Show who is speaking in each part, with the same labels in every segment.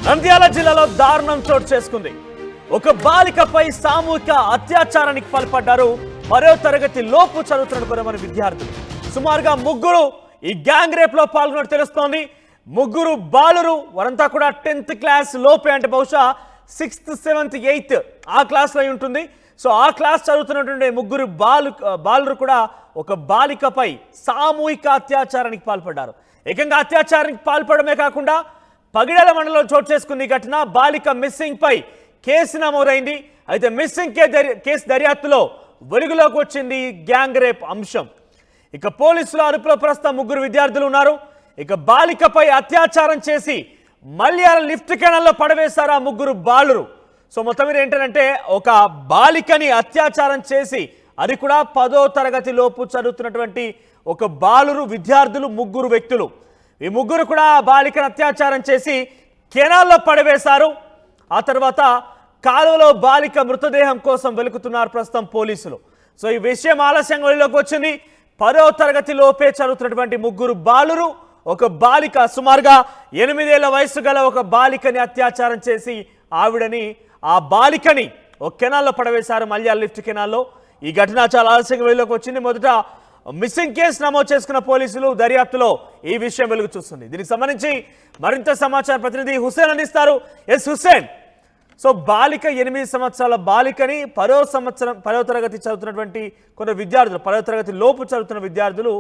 Speaker 1: నంద్యాల జిల్లాలో దారుణం చోటు చేసుకుంది. ఒక బాలికపై సామూహిక అత్యాచారానికి పాల్పడ్డారు 10వ తరగతి లోపు చదువుతున్న కొంతమంది విద్యార్థులు. సుమారుగా ముగ్గురు ఈ గ్యాంగ్ రేప్ లో పాల్గొన్నట్టు తెలుస్తోంది. ముగ్గురు బాలురు, వారంతా కూడా 10th క్లాస్ లోపే, అంటే బహుశా 6th 7th 8th ఆ క్లాస్ లో ఉంటుంది. సో ఆ క్లాస్ చదువుతున్నటువంటి ముగ్గురు బాలురు కూడా ఒక బాలికపై సామూహిక అత్యాచారానికి పాల్పడ్డారు. ఏకంగా అత్యాచారానికి పాల్పడమే కాకుండా పగిడల మండలంలో చోటు చేసుకున్న ఈ ఘటన బాలిక మిస్సింగ్ పై కేసు నమోదైంది. అయితే మిస్సింగ్ కేసు దర్యాప్తులో వెలుగులోకి వచ్చింది గ్యాంగ్ రేప్ అంశం. ఇక పోలీసుల అదుపులో ప్రస్తుతం ముగ్గురు విద్యార్థులు ఉన్నారు. ఇక బాలికపై అత్యాచారం చేసి మల్యాల లిఫ్ట్ కెనాల్లో పడవేశారు ఆ ముగ్గురు బాలురు. సో మొత్తం మీద ఏంటంటే ఒక బాలికని అత్యాచారం చేసి, అది కూడా 10వ తరగతి లోపు చదువుతున్నటువంటి ఒక బాలురు విద్యార్థులు, ముగ్గురు వ్యక్తులు. ఈ ముగ్గురు కూడా బాలికను అత్యాచారం చేసి కెనాల్లో పడవేశారు. ఆ తర్వాత కాలువలో బాలిక మృతదేహం కోసం వెలుకుతున్నారు ప్రస్తుతం పోలీసులు. సో ఈ విషయం ఆలస్యంగా వెలుగులోకి వచ్చింది. 10వ తరగతి లోపే చదువుతున్నటువంటి ముగ్గురు బాలురు, ఒక బాలిక, సుమారుగా 8 ఏళ్ల వయసు గల ఒక బాలికని అత్యాచారం చేసి ఆ బాలికని ఒక కెనాల్లో పడవేశారు, మల్యాల లిఫ్ట్ కెనాల్లో. ఈ ఘటన చాలా ఆలస్యంగా వెలుగులోకి వచ్చింది. మొదట మిస్సింగ్ కేసు నమోదు చేసుకున్న పోలీసులు దర్యాప్తులో ఈ విషయం వెలుగు చూస్తుంది. దీనికి సంబంధించి మరింత సమాచారం ప్రతినిధి హుస్సేన్ అందిస్తారు. ఎస్ హుస్సేన్, సో బాలిక 8 సంవత్సరాల బాలికని 10వ తరగతి చదువుతున్నటువంటి కొందరు విద్యార్థులు, 10వ తరగతి లోపు చదువుతున్న విద్యార్థులు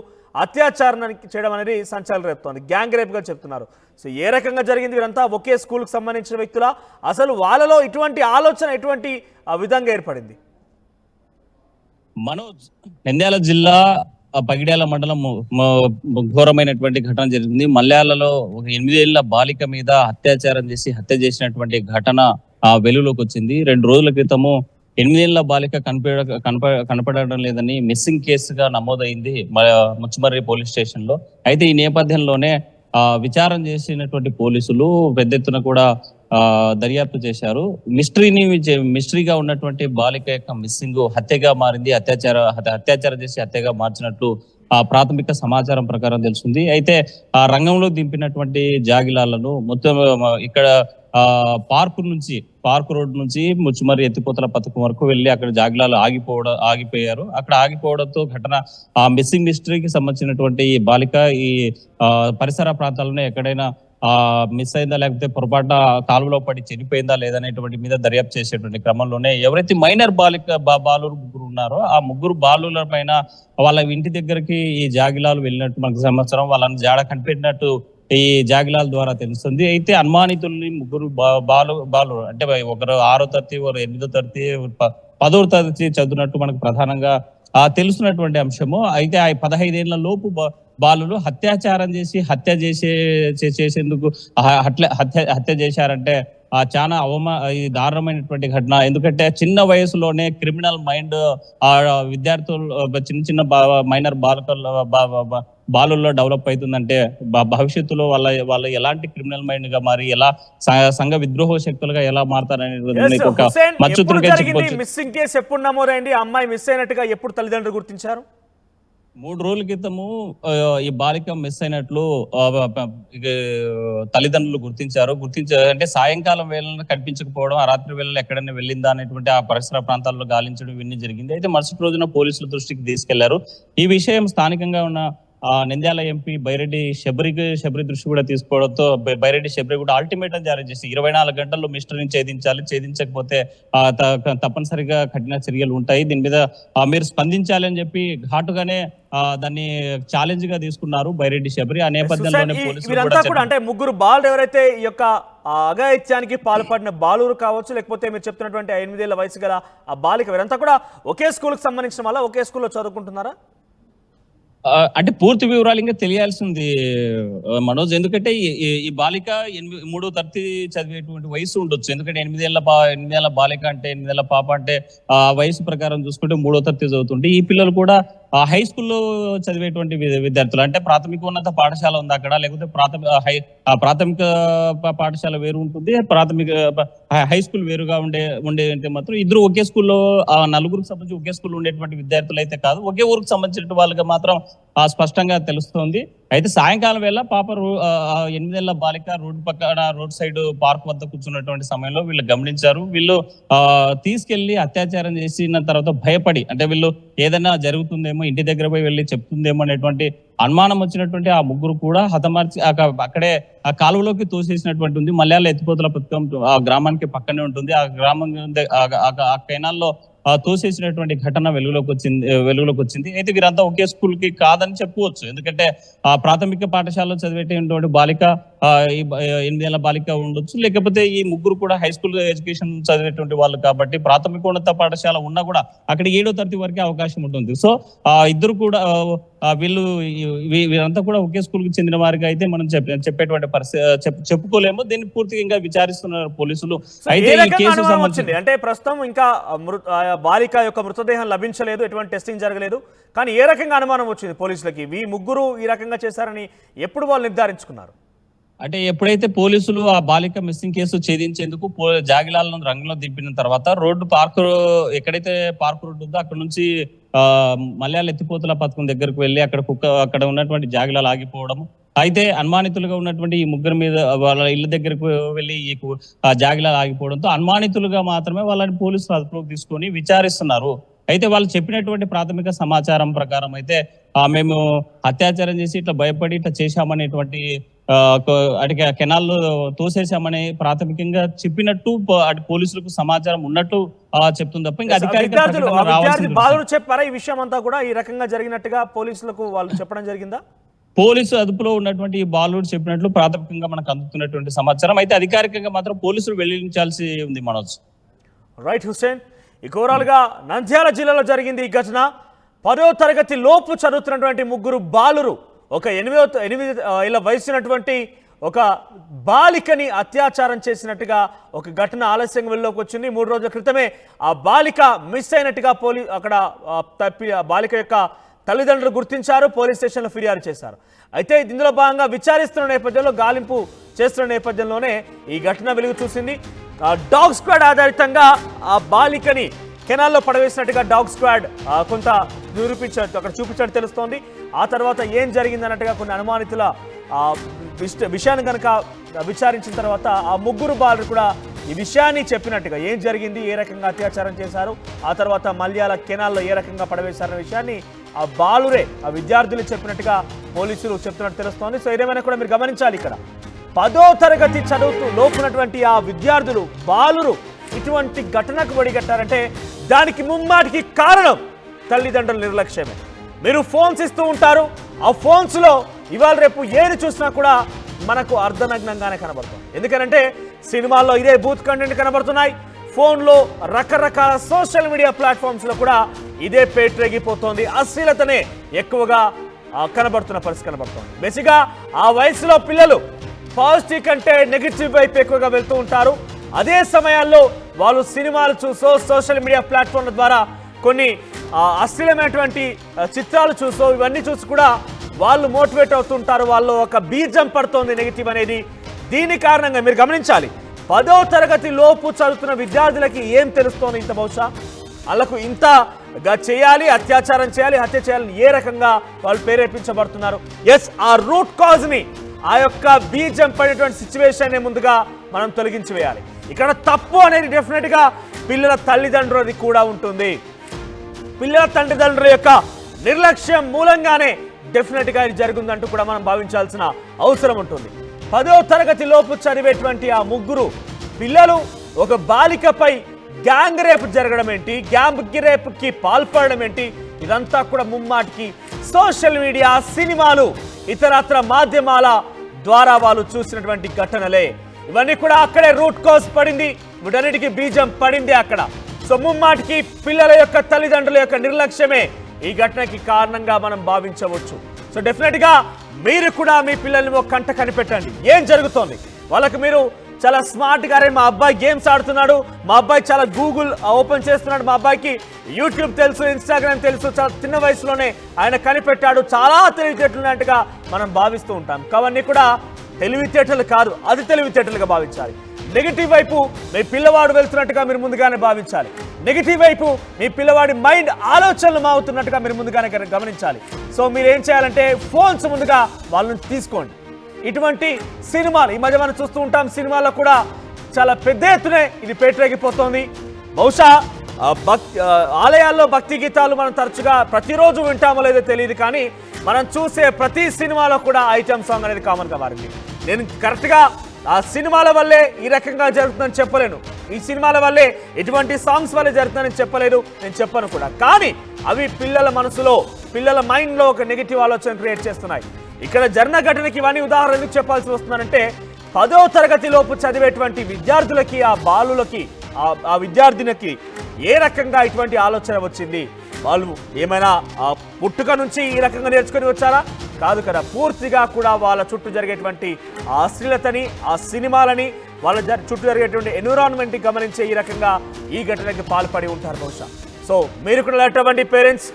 Speaker 1: అత్యాచారానికి చేయడం అనేది సంచలనం రేపుతోంది. గ్యాంగ్ రేప్గా చెప్తున్నారు. సో ఏ రకంగా జరిగింది? వీరంతా ఒకే స్కూల్కి సంబంధించిన వ్యక్తుల, అసలు వాళ్ళలో ఇటువంటి ఆలోచన ఎటువంటి విధంగా ఏర్పడింది?
Speaker 2: మనోజ్, నంద్యాల జిల్లా పగిడ్యాల మండలం ఘోరమైనటువంటి ఘటన జరిగింది. మల్యాలలో ఒక 8 ఏళ్ల బాలిక మీద అత్యాచారం చేసి హత్య చేసినటువంటి ఘటన వెలుగులోకి వచ్చింది. 2 రోజుల క్రితము 8 ఏళ్ల బాలిక కనపడడం లేదని మిస్సింగ్ కేసుగా నమోదైంది ముచ్చుమర్రి పోలీస్ స్టేషన్ లో. అయితే ఈ నేపథ్యంలోనే విచారణ చేసినటువంటి పోలీసులు పెద్ద ఎత్తున కూడా దర్యాప్తు చేశారు. మిస్టరీగా ఉన్నటువంటి బాలిక యొక్క మిస్సింగ్ హత్యగా మారింది. అత్యాచారం చేసి హత్యగా మార్చినట్లు ప్రాథమిక సమాచారం ప్రకారం తెలుస్తుంది. అయితే ఆ రంగంలో దింపినటువంటి జాగిలాలను మొత్తం ఇక్కడ పార్క్ రోడ్ నుంచి ముచ్చుమర్రి ఎత్తిపోతల పథకం వరకు వెళ్ళి అక్కడ జాగిలాలు ఆగిపోయారు. అక్కడ ఆగిపోవడంతో ఘటన మిస్టరీకి సంబంధించినటువంటి ఈ బాలిక ఈ పరిసర ప్రాంతాలను ఎక్కడైనా మిస్ అయిందా, లేకపోతే పొరపాటున కాలువలో పడి చనిపోయిందా లేదనేటువంటి మీద దర్యాప్తు చేసేటువంటి క్రమంలోనే ఎవరైతే మైనర్ బాలురు ముగ్గురు ఉన్నారో ఆ ముగ్గురు బాలుల పైన వాళ్ళ ఇంటి దగ్గరికి ఈ జాగిలాలు వెళ్ళినట్టు మనకు సంవత్సరం వాళ్ళని జాడ కనిపెట్టినట్టు ఈ జాగిలాల ద్వారా తెలుస్తుంది. అయితే అనుమానితుల్ని ముగ్గురు బాలు అంటే ఒకరు 6వ తరగతి, ఒకరు 8వ తరగతి, 10వ తరగతి చదువుతున్నట్టు మనకు ప్రధానంగా తెలుస్తున్నటువంటి అంశము. అయితే ఆ 15 ఏళ్ల లోపు బాలులు అత్యాచారం చేసి చేసేందుకు హత్య చేశారంటే చాలా ఈ దారుణమైనటువంటి ఘటన. ఎందుకంటే చిన్న వయసులోనే క్రిమినల్ మైండ్ విద్యార్థులు చిన్న మైనర్ బాలుల్లో డెవలప్ అవుతుందంటే భవిష్యత్తులో వాళ్ళ ఎలాంటి క్రిమినల్ మైండ్ గా మారి ఎలా సంఘ విద్రోహ శక్తులుగా ఎలా మారుతారనేది ఒక
Speaker 1: మిస్సింగ్ కేసు ఎప్పుడు నమోదైంది? అమ్మాయి మిస్ అయినట్టుగా ఎప్పుడు తల్లిదండ్రులు గుర్తించారు?
Speaker 2: 3 రోజుల క్రితము ఈ బాలిక మిస్ అయినట్లు తల్లిదండ్రులు అంటే సాయంకాలం వేళలో కనిపించకపోవడం, ఆ రాత్రి వేళలో ఎక్కడైనా వెళ్ళిందా అనేటువంటి ఆ పరిసర ప్రాంతాల్లో గాలించడం ఇవన్నీ జరిగింది. అయితే మరుసటి రోజున పోలీసుల దృష్టికి తీసుకెళ్లారు. ఈ విషయం స్థానికంగా ఉన్న నంద్యాల ఎంపీ బైరెడ్డి శబరి దృష్టి కూడా తీసుకోవడంతో బైరెడ్డి శబరి కూడా అల్టిమేటం జారీ చేసి 24 గంటల్లో మిస్టరీని ఛేదించకపోతే తప్పనిసరిగా కఠిన చర్యలు ఉంటాయి, దీని మీద మీరు స్పందించాలి అని చెప్పి ఘాటుగానే దాన్ని ఛాలెంజ్ గా తీసుకున్నారు బైరెడ్డి శబరి. ఆ నేపథ్యంలోనే పోలీసులు
Speaker 1: అంటే ముగ్గురు బాలురు ఎవరైతే ఈ యొక్క అఘాయిత్యానికి పాల్పడిన బాలురు కావచ్చు, లేకపోతే మీరు చెప్తున్నటువంటి 8 ఏళ్ల వయసు గల ఆ బాలిక, వీరంతా కూడా ఒకే స్కూల్ కి సంబంధించిన వాళ్ళ, ఒకే స్కూల్లో చదువుకుంటున్నారా?
Speaker 2: అంటే పూర్తి వివరాలు ఇంకా తెలియాల్సింది మనోజ్. ఎందుకంటే ఈ బాలిక 3వ తరగతి చదివేటువంటి వయసు ఉండొచ్చు. ఎందుకంటే 8 ఏళ్ల బాలిక అంటే 8 ఏళ్ల పాప అంటే ఆ వయసు ప్రకారం చూసుకుంటే 3వ తరగతి చదువుతుంటే ఈ పిల్లలు కూడా హై స్కూల్లో చదివేటువంటి విద్యార్థులు. అంటే ప్రాథమికోన్నత పాఠశాల ఉంది అక్కడ, లేకపోతే ప్రాథమిక పాఠశాల వేరు ఉంటుంది, హై స్కూల్ వేరుగా ఉండే మాత్రం ఇద్దరు ఒకే స్కూల్లో, 4గురికి సంబంధించి ఒకే స్కూల్లో ఉండేటువంటి విద్యార్థులు అయితే కాదు, ఒకే ఊరికి సంబంధించిన వాళ్ళకి మాత్రం స్పష్టంగా తెలుస్తోంది. అయితే సాయంకాలం వేళ పాప 8 ఏళ్ల బాలిక రోడ్డు పక్కన రోడ్ సైడ్ పార్క్ వద్ద కూర్చున్నటువంటి సమయంలో వీళ్ళు గమనించారు. వీళ్ళు తీసుకెళ్లి అత్యాచారం చేసిన తర్వాత భయపడి, అంటే వీళ్ళు ఏదైనా జరుగుతుందేమో, ఇంటి దగ్గర పోయి వెళ్ళి చెప్తుందేమో అనేటువంటి అనుమానం వచ్చినటువంటి ఆ ముగ్గురు కూడా హతమార్చి అక్కడే ఆ కాలువలోకి తోసేసినటువంటి ఉంది. మలయాళ ఎత్తిపోతల పథకం ఆ గ్రామానికి పక్కనే ఉంటుంది. ఆ గ్రామం ఆ కెనాల్లో తోసేసినటువంటి ఘటన వెలుగులోకి వచ్చింది. అయితే వీరంతా ఒకే స్కూల్ కి కాదని చెప్పుకోవచ్చు. ఎందుకంటే ఆ ప్రాథమిక పాఠశాలలో చదివేటువంటి బాలిక 8 ఏళ్ల బాలిక ఉండొచ్చు, లేకపోతే ఈ ముగ్గురు కూడా హై స్కూల్ ఎడ్యుకేషన్ చదివేటువంటి వాళ్ళు కాబట్టి ప్రాథమికోన్నత పాఠశాల ఉన్నా కూడా అక్కడ 7వ తరగతి వరకే అవకాశం ఉంటుంది. సో ఇద్దరు కూడా వీరంతా కూడా ఒకే స్కూల్ కి చెందిన వారిగా అయితే మనం చెప్పేటువంటి చెప్పుకోలేము. దీన్ని పూర్తిగా ఇంకా విచారిస్తున్నారు పోలీసులు. అయితే ఈ కేసు సంబంధించి
Speaker 1: అంటే ప్రస్తుతం ఇంకా బాలిక యొక్క మృతదేహం లభించలేదు, ఎటువంటి టెస్టింగ్ జరగలేదు. కానీ ఏ రకంగా అనుమానం వచ్చింది పోలీసులకి? ఈ ముగ్గురు ఈ రకంగా చేశారని ఎప్పుడు వాళ్ళు నిర్ధారించుకున్నారు?
Speaker 2: అంటే ఎప్పుడైతే పోలీసులు ఆ బాలిక మిస్సింగ్ కేసు ఛేదించేందుకు జాగిలాలను రంగంలో దింపిన తర్వాత ఎక్కడైతే పార్క్ రోడ్డు ఉందో అక్కడ నుంచి మలయాళ ఎత్తిపోతల పథకం దగ్గరకు వెళ్ళి అక్కడ ఉన్నటువంటి జాగిలాలు ఆగిపోవడం, అయితే అనుమానితులుగా ఉన్నటువంటి ఈ ముగ్గురు మీద వాళ్ళ ఇళ్ళ దగ్గరకు వెళ్ళి జాగిలాలు ఆగిపోవడంతో అనుమానితులుగా మాత్రమే వాళ్ళని పోలీసులు అదుపులోకి తీసుకొని విచారిస్తున్నారు. అయితే వాళ్ళు చెప్పినటువంటి ప్రాథమిక సమాచారం ప్రకారం అయితే మేము అత్యాచారం చేసి ఇట్లా భయపడి ఇట్లా చేశామనేటువంటి కెనాల్లో తోసేశామని ప్రాథమికంగా చెప్పినట్టు పోలీసులకు సమాచారం ఉన్నట్టు చెప్తుంది తప్ప ఇంకా
Speaker 1: అధికారిక చెప్పారా ఈ విషయం అంతా కూడా ఈ రకంగా జరిగినట్టుగా పోలీసులకు వాళ్ళు చెప్పడం జరిగిందా?
Speaker 2: పోలీసు అదుపులో ఉన్నటువంటి ఈ బాలుడు చెప్పినట్లు ప్రాథమికంగా మనకు అందుతున్నటువంటి సమాచారం. అయితే అధికారికంగా మాత్రం పోలీసులు వెల్లడించాల్సి ఉంది మనోజ్.
Speaker 1: రైట్ హుస్సేన్, ఇక ఓవరాల్ గా నంద్యాల జిల్లాలో జరిగింది ఈ ఘటన. 10వ తరగతి లోపు చదువుతున్నటువంటి ముగ్గురు బాలురు ఒక 8 ఏళ్ల వయసున్నటువంటి ఒక బాలికని అత్యాచారం చేసినట్టుగా ఒక ఘటన ఆలస్యంగా వెలుగులోకి వచ్చింది. 3 రోజుల క్రితమే ఆ బాలిక మిస్ అయినట్టుగా అక్కడ బాలిక యొక్క తల్లిదండ్రులు గుర్తించారు, పోలీస్ స్టేషన్లో ఫిర్యాదు చేశారు. అయితే ఇందులో భాగంగా విచారిస్తున్న నేపథ్యంలో, గాలింపు చేస్తున్న నేపథ్యంలోనే ఈ ఘటన వెలుగు చూసింది. డాగ్ స్క్వాడ్ ఆధారితంగా ఆ బాలికని కెనాల్లో పడవేసినట్టుగా డాగ్ స్క్వాడ్ కొంత అక్కడ చూపించినట్టు తెలుస్తోంది. ఆ తర్వాత ఏం జరిగింది అన్నట్టుగా కొన్ని అనుమానితుల విషయాన్ని కనుక విచారించిన తర్వాత ఆ ముగ్గురు బాలురు కూడా ఈ విషయాన్ని చెప్పినట్టుగా, ఏం జరిగింది, ఏ రకంగా అత్యాచారం చేశారు, ఆ తర్వాత మల్యాల కెనాల్లో ఏ రకంగా పడవేశారనే విషయాన్ని ఆ బాలురే, ఆ విద్యార్థులు చెప్పినట్టుగా పోలీసులు చెప్తున్నట్టు తెలుస్తోంది. సో ఏదేమైనా కూడా మీరు గమనించాలి, ఇక్కడ 10వ తరగతి చదువుతూ లోపున్నటువంటి ఆ విద్యార్థులు బాలురు ఇటువంటి ఘటనకు ఒడిగట్టారంటే దానికి ముమ్మాటికి కారణం తల్లిదండ్రుల నిర్లక్ష్యమే. మీరు ఫోన్స్ ఇస్తూ ఉంటారు, ఆ ఫోన్స్లో ఇవాళ రేపు ఏది చూసినా కూడా మనకు అర్ధనగ్నంగానే కనబడుతుంది. ఎందుకనంటే సినిమాల్లో ఇదే బూత్ కంటెంట్ కనబడుతున్నాయి, ఫోన్లో రకరకాల సోషల్ మీడియా ప్లాట్ఫామ్స్లో కూడా ఇదే పేట్రేగిపోతోంది, అశ్లీలతనే ఎక్కువగా కనబడుతున్న పరిస్థితి కనబడుతోంది. బేసిక్గా ఆ వయసులో పిల్లలు పాజిటివ్ కంటే నెగిటివ్ వైపు ఎక్కువగా వెళ్తూ ఉంటారు. అదే సమయాల్లో వాళ్ళు సినిమాలు చూసో, సోషల్ మీడియా ప్లాట్ఫామ్ల ద్వారా కొన్ని అశ్లీలమైనటువంటి చిత్రాలు చూసో, ఇవన్నీ చూసి కూడా వాళ్ళు మోటివేట్ అవుతుంటారు. వాళ్ళు ఒక బీజం పడుతోంది నెగిటివ్ అనేది. దీని కారణంగా మీరు గమనించాలి, 10వ తరగతి లోపు చదువుతున్న విద్యార్థులకి ఏం తెలుస్తోంది, ఇంత బహుశా వాళ్ళకు ఇంతగా చేయాలి, అత్యాచారం చేయాలి, హత్య చేయాలని ఏ రకంగా వాళ్ళు ప్రేరేపించబడుతున్నారు. ఎస్, ఆ రూట్ కాజ్ని, ఆ యొక్క బీజం పడినటువంటి సిచ్యువేషన్ ముందుగా మనం తొలగించి వేయాలి. ఇక్కడ తప్పు అనేది డెఫినెట్గా పిల్లల తల్లిదండ్రులది కూడా ఉంటుంది. పిల్లల తల్లిదండ్రుల యొక్క నిర్లక్ష్యం మూలంగానే డెఫినెట్గా ఇది జరిగిందంటూ కూడా మనం భావించాల్సిన అవసరం ఉంటుంది. 10వ తరగతి లోపు చదివేటువంటి ఆ ముగ్గురు పిల్లలు ఒక బాలికపై గ్యాంగ్ రేప్ జరగడం ఏంటి, గ్యాంగ్ రేప్కి పాల్పడడం ఏంటి, ఇదంతా కూడా ముమ్మాటికి సోషల్ మీడియా, సినిమాలు, ఇతరత్ర మాధ్యమాల ద్వారా వాళ్ళు చూసినటువంటి ఘటనలే. ఇవన్నీ కూడా అక్కడే రూట్ కాజ్ పడింది, వీటన్నిటికీ బీజం పడింది అక్కడ. సో ముమ్మాటికి పిల్లల యొక్క తల్లిదండ్రుల యొక్క నిర్లక్ష్యమే ఈ ఘటనకి కారణంగా మనం భావించవచ్చు. సో డెఫినెట్గా మీరు కూడా మీ పిల్లల్ని ఒక కంట కనిపెట్టండి, ఏం జరుగుతోంది వాళ్ళకి. మీరు చాలా స్మార్ట్గా, మా అబ్బాయి గేమ్స్ ఆడుతున్నాడు, మా అబ్బాయి చాలా గూగుల్ ఓపెన్ చేస్తున్నాడు, మా అబ్బాయికి యూట్యూబ్ తెలుసు, ఇన్స్టాగ్రామ్ తెలుసు, చాలా చిన్న వయసులోనే ఆయన కనిపెట్టాడు, చాలా తెలివితేటలు ఉన్నట్టుగా మనం భావిస్తూ ఉంటాం. అవన్నీ కూడా తెలివితేటలు కాదు, అది తెలివితేటలుగా భావించాలి. నెగిటివ్ వైపు మీ పిల్లవాడు వెళ్తున్నట్టుగా మీరు ముందుగానే భావించాలి. నెగిటివ్ వైపు మీ పిల్లవాడి మైండ్ ఆలోచనలు మారుతున్నట్టుగా మీరు ముందుగానే గమనించాలి. సో మీరు ఏం చేయాలంటే ఫోన్స్ ముందుగా వాళ్ళని తీసుకోండి. ఇటువంటి సినిమాలు ఈ మధ్య మనం చూస్తూ ఉంటాం. సినిమాల్లో కూడా చాలా పెద్ద ఎత్తునే ఇది పేటరేగిపోతోంది. బహుశా ఆలయాల్లో భక్తి గీతాలు మనం తరచుగా ప్రతిరోజు వింటామో లేదో తెలియదు, కానీ మనం చూసే ప్రతి సినిమాలో కూడా ఐటమ్ సాంగ్ అనేది కామన్గా మారింది. నేను కరెక్ట్గా ఆ సినిమాల వల్లే ఈ రకంగా జరుగుతుందని చెప్పలేను, ఈ సినిమాల వల్లే ఇటువంటి సాంగ్స్ వల్లే జరుగుతుందని చెప్పలేదు, నేను చెప్పను కూడా. కానీ అవి పిల్లల మనసులో, పిల్లల మైండ్లో ఒక నెగిటివ్ ఆలోచన క్రియేట్ చేస్తున్నాయి. ఇక్కడ జరిగిన ఘటనకి ఇవన్నీ ఉదాహరణ ఎందుకు చెప్పాల్సి వస్తుందంటే 10వ తరగతి లోపు చదివేటువంటి విద్యార్థులకి, ఆ బాలులకి, ఆ విద్యార్థినికి ఏ రకంగా ఇటువంటి ఆలోచన వచ్చింది? వాళ్ళు ఏమైనా పుట్టుక నుంచి ఈ రకంగా నేర్చుకొని వచ్చారా? కాదు కదా. పూర్తిగా కూడా వాళ్ళ చుట్టూ జరిగేటువంటి ఆ అశ్లీలతని, ఆ సినిమాలని, వాళ్ళ చుట్టూ జరిగేటువంటి ఎన్విరాన్మెంట్ని గమనించే ఈ రకంగా ఈ ఘటనకి పాల్పడి ఉంటారు బహుశా. సో మీరు కూడా లేటవండి పేరెంట్స్.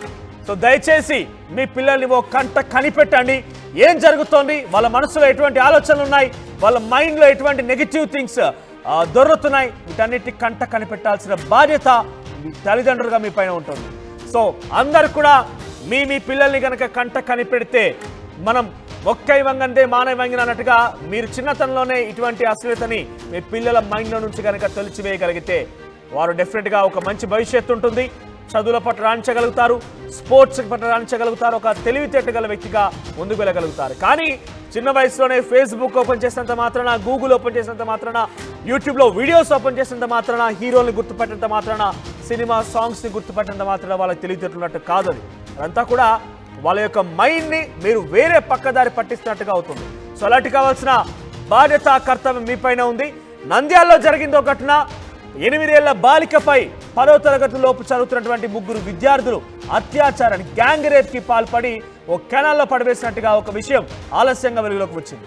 Speaker 1: సో దయచేసి మీ పిల్లల్ని ఓ కంట కనిపెట్టండి. ఏం జరుగుతోంది, వాళ్ళ మనసులో ఎటువంటి ఆలోచనలు ఉన్నాయి, వాళ్ళ మైండ్లో ఎటువంటి నెగిటివ్ థింగ్స్ దొరుకుతున్నాయి, వీటన్నిటి కంట కనిపెట్టాల్సిన బాధ్యత మీ తల్లిదండ్రులుగా మీ పైన ఉంటుంది. సో అందరు కూడా మీ పిల్లల్ని కనుక కంట కనిపెడితే, మనం ఒక్కై వంగందే మానవ వంగిన అన్నట్టుగా మీరు చిన్నతనంలోనే ఇటువంటి అశ్లీలతని మీ పిల్లల మైండ్లో నుంచి కనుక తొలిచివేయగలిగితే వారు డెఫినెట్గా ఒక మంచి భవిష్యత్తు ఉంటుంది. చదువుల పట్ల రాణించగలుగుతారు, స్పోర్ట్స్ పట్ల రాణించగలుగుతారు, ఒక తెలివితేట గల వ్యక్తిగా ముందుకు వెళ్ళగలుగుతారు. కానీ చిన్న వయసులోనే ఫేస్బుక్ ఓపెన్ చేసినంత మాత్రాన, గూగుల్ ఓపెన్ చేసినంత మాత్రాన, యూట్యూబ్లో వీడియోస్ ఓపెన్ చేసినంత మాత్రాన, హీరోల్ని గుర్తుపెట్టినంత మాత్రాన, సినిమా సాంగ్స్ని గుర్తుపెట్టినంత మాత్రాన వాళ్ళకి తెలివితేటలున్నట్టు కాదు. అది అదంతా కూడా వాళ్ళ యొక్క మైండ్ని మీరు వేరే పక్కదారి పట్టిస్తున్నట్టుగా అవుతుంది. సో అలాంటి కావాల్సిన బాధ్యత, కర్తవ్యం మీ పైన ఉంది. నంద్యాలలో జరిగిందో ఘటన, 8 ఏళ్ల బాలికపై 10వ తరగతి లోపు చదువుతున్నటువంటి 3 విద్యార్థులు అత్యాచారానికి, గ్యాంగ్ రేప్ కి పాల్పడి ఓ కెనాల్లో పడవేసినట్టుగా ఒక విషయం ఆలస్యంగా వెలుగులోకి వచ్చింది.